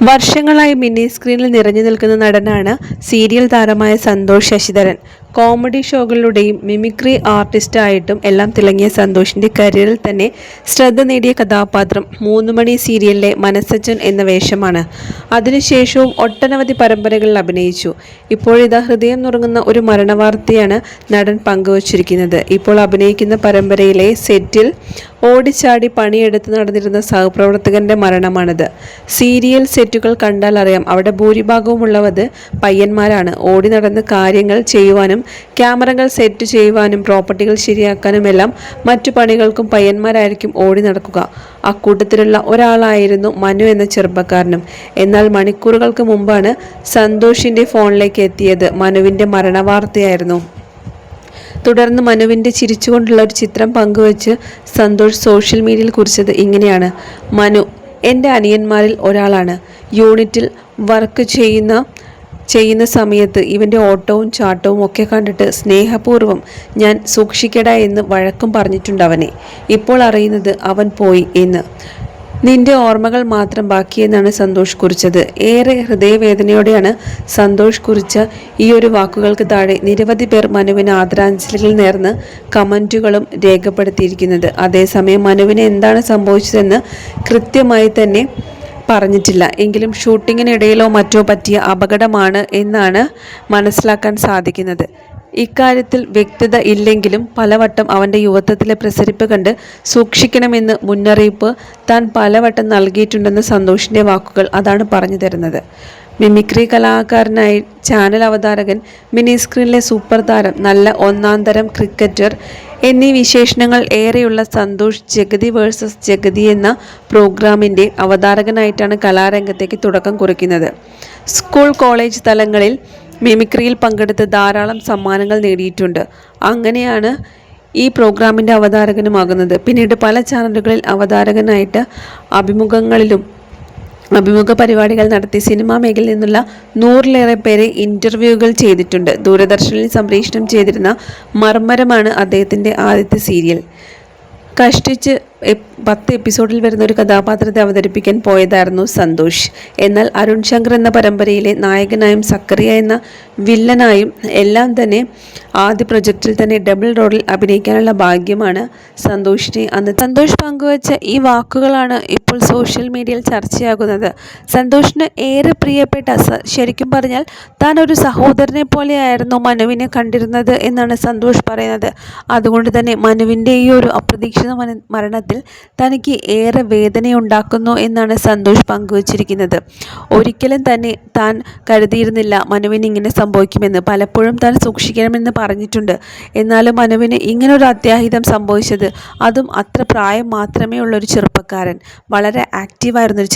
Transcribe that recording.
വർഷങ്ങളായി മിനി സ്ക്രീനിൽ നിറഞ്ഞു നിൽക്കുന്ന നടനാണ് സീരിയൽ താരമായ സന്തോഷ് ശശിധരൻ. കോമഡി ഷോകളിലൂടെയും മിമിക്രി ആർട്ടിസ്റ്റായിട്ടും എല്ലാം തിളങ്ങിയ സന്തോഷിന്റെ കരിയറിൽ തന്നെ ശ്രദ്ധ നേടിയ കഥാപാത്രം 3 മണി സീരിയലിലെ മനസ്സച്ചൻ എന്ന വേഷമാണ്. അതിനുശേഷവും ഒട്ടനവധി പരമ്പരകളിൽ അഭിനയിച്ചു. ഇപ്പോഴിതാ ഹൃദയം നുറുങ്ങുന്ന ഒരു മരണവാർത്തയാണ് നടൻ പങ്കുവച്ചിരിക്കുന്നത്. ഇപ്പോൾ അഭിനയിക്കുന്ന പരമ്പരയിലെ സെറ്റിൽ ഓടിച്ചാടി പണിയെടുത്ത് നടന്നിരുന്ന സഹപ്രവർത്തകന്റെ മരണമാണിത്. സീരിയൽ സെറ്റുകൾ കണ്ടാൽ അറിയാം, അവിടെ ഭൂരിഭാഗവുമുള്ളവത് പയ്യന്മാരാണ്. ഓടി നടന്ന് കാര്യങ്ങൾ ചെയ്യുവാനും ക്യാമറകൾ സെറ്റ് ചെയ്യുവാനും പ്രോപ്പർട്ടികൾ ശരിയാക്കാനുമെല്ലാം മറ്റു പണികൾക്കും പയ്യന്മാരായിരിക്കും ഓടി നടക്കുക. അക്കൂട്ടത്തിലുള്ള ഒരാളായിരുന്നു മനു എന്ന ചെറുപ്പക്കാരനും. എന്നാൽ മണിക്കൂറുകൾക്ക് മുമ്പാണ് സന്തോഷിന്റെ ഫോണിലേക്ക് എത്തിയത് മനുവിന്റെ മരണവാർത്തയായിരുന്നു. തുടർന്ന് മനുവിൻ്റെ ചിരിച്ചുകൊണ്ടുള്ള ഒരു ചിത്രം പങ്കുവച്ച് സന്തോഷ് സോഷ്യൽ മീഡിയയിൽ കുറിച്ചത് ഇങ്ങനെയാണ്: മനു എൻ്റെ അനിയന്മാരിൽ ഒരാളാണ്. യൂണിറ്റിൽ വർക്ക് ചെയ്യുന്ന സമയത്ത് ഇവൻ്റെ ഓട്ടവും ചാട്ടവും ഒക്കെ കണ്ടിട്ട് സ്നേഹപൂർവ്വം ഞാൻ സൂക്ഷിക്കടാ എന്ന് വഴക്കും പറഞ്ഞിട്ടുണ്ട് അവനെ. ഇപ്പോൾ അറിയുന്നത് അവൻ പോയി എന്ന്. നിന്റെ ഓർമ്മകൾ മാത്രം ബാക്കിയെന്നാണ് സന്തോഷ് കുറിച്ചത്. ഏറെ ഹൃദയവേദനയോടെയാണ് സന്തോഷ് കുറിച്ച ഈ ഒരു വാക്കുകൾക്ക് താഴെ നിരവധി പേർ മനുവിന് ആദരാഞ്ജലികൾ നേർന്ന് കമൻറ്റുകളും രേഖപ്പെടുത്തിയിരിക്കുന്നത്. അതേസമയം മനുവിന് എന്താണ് സംഭവിച്ചതെന്ന് കൃത്യമായി തന്നെ പറഞ്ഞിട്ടില്ല. എങ്കിലും ഷൂട്ടിങ്ങിനിടയിലോ മറ്റോ പറ്റിയ അപകടമാണ് എന്നാണ് മനസ്സിലാക്കാൻ സാധിക്കുന്നത്. ഇക്കാര്യത്തിൽ വ്യക്തത ഇല്ലെങ്കിലും പലവട്ടം അവൻ്റെ യുവത്വത്തിലെ പ്രസരിപ്പ് കണ്ട് സൂക്ഷിക്കണമെന്ന് മുന്നറിയിപ്പ് താൻ പലവട്ടം നൽകിയിട്ടുണ്ടെന്ന് സന്തോഷിൻ്റെ വാക്കുകൾ അതാണ് പറഞ്ഞു തരുന്നത്. മിമിക്രി കലാകാരനായി ചാനൽ അവതാരകൻ, മിനി സ്ക്രീനിലെ സൂപ്പർ താരം, നല്ല ഒന്നാന്തരം ക്രിക്കറ്റർ എന്നീ വിശേഷണങ്ങൾ ഏറെയുള്ള സന്തോഷ് ജഗതി വേഴ്സസ് ജഗതി എന്ന പ്രോഗ്രാമിൻ്റെ അവതാരകനായിട്ടാണ് കലാരംഗത്തേക്ക് തുടക്കം കുറിക്കുന്നത്. സ്കൂൾ കോളേജ് തലങ്ങളിൽ മിമിക്രിയിൽ പങ്കെടുത്ത് ധാരാളം സമ്മാനങ്ങൾ നേടിയിട്ടുണ്ട്. അങ്ങനെയാണ് ഈ പ്രോഗ്രാമിൻ്റെ അവതാരകനുമാകുന്നത്. പിന്നീട് പല ചാനലുകളിൽ അവതാരകനായിട്ട് അഭിമുഖ പരിപാടികൾ നടത്തി സിനിമാ മേഖലയിൽ നിന്നുള്ള 100-ലേറെ പേരെ ഇൻ്റർവ്യൂകൾ ചെയ്തിട്ടുണ്ട്. ദൂരദർശനിൽ സംപ്രേഷണം ചെയ്തിരുന്ന മർമ്മരമാണ് അദ്ദേഹത്തിൻ്റെ ആദ്യത്തെ സീരിയൽ. കഷ്ടിച്ച് 10 എപ്പിസോഡിൽ വരുന്ന ഒരു കഥാപാത്രത്തെ അവതരിപ്പിക്കാൻ പോയതായിരുന്നു സന്തോഷ്. എന്നാൽ അരുൺ ശങ്കർ എന്ന പരമ്പരയിലെ നായകനായും സക്കറിയ എന്ന വില്ലനായും എല്ലാം തന്നെ ആദ്യ പ്രൊജക്റ്റിൽ തന്നെ ഡബിൾ റോളിൽ അഭിനയിക്കാനുള്ള ഭാഗ്യമാണ് സന്തോഷിനെ അന്ന്. സന്തോഷ് പങ്കുവച്ച ഈ വാക്കുകളാണ് ഇപ്പോൾ സോഷ്യൽ മീഡിയയിൽ ചർച്ചയാകുന്നത്. സന്തോഷിന് ഏറെ പ്രിയപ്പെട്ട, ശരിക്കും പറഞ്ഞാൽ താൻ ഒരു സഹോദരനെ പോലെയായിരുന്നു മനുവിനെ കണ്ടിരുന്നത് എന്നാണ് സന്തോഷ് പറയുന്നത്. അതുകൊണ്ട് തന്നെ മനുവിൻ്റെ ഈ ഒരു അപ്രതീക്ഷിത മരണത്തിൽ തനിക്ക് ഏറെ വേദനയുണ്ടാക്കുന്നു എന്നാണ് സന്തോഷ് പങ്കുവച്ചിരിക്കുന്നത്. ഒരിക്കലും തന്നെ താൻ കരുതിയിരുന്നില്ല മനുവിന് ഇങ്ങനെ സംഭവിക്കുമെന്ന്. പലപ്പോഴും താൻ സൂക്ഷിക്കണമെന്ന് പറഞ്ഞിട്ടുണ്ട്. എന്നാലും മനുവിന് ഇങ്ങനൊരു അത്യാഹിതം സംഭവിച്ചത്, അതും അത്ര പ്രായം മാത്രമേ ഉള്ളൊരു ചെറുപ്പക്കാരൻ, വളരെ ആക്റ്റീവായിരുന്നൊരു